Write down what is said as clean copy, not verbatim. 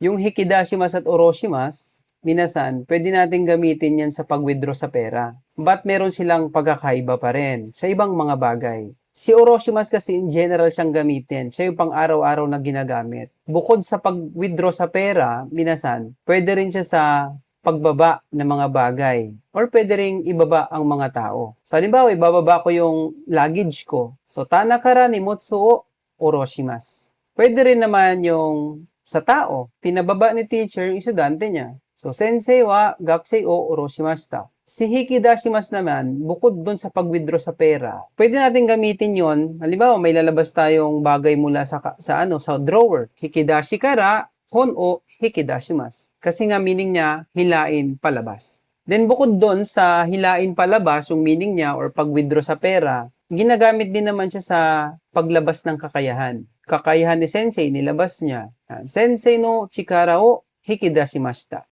Yung hikidashimasu at oroshimasu, minasan, pwede natin gamitin yan sa pag-withdraw sa pera. But meron silang pagkakaiba pa rin sa ibang mga bagay. Si oroshimasu kasi in general siyang gamitin. Siya yung pang-araw-araw na ginagamit. Bukod sa pag-withdraw sa pera, minasan, pwede rin siya sa pagbaba ng mga bagay. Or pwede rin ibaba ang mga tao. So, halimbawa, ibababa ko yung luggage ko. So, tanakara ni mutsu o oroshimasu. Pwede rin naman yung sa tao. Pinababa ni teacher yung estudyante niya. So, sensei wa gakusei o oroshimashita. Si hikidashimasu naman, bukod dun sa pag-withdraw sa pera, pwede natin gamitin yon. Halimbawa, may lalabas tayong bagay mula sa drawer. Hikidashi kara hon o hikidashimasu. Kasi nga meaning niya, hilain palabas. Then bukod doon sa hilain palabas, yung meaning niya or pag-withdraw sa pera, ginagamit din naman siya sa paglabas ng kakayahan. Kakayahan ni sensei, nilabas niya. Sensei no chikara o hikidashimashita.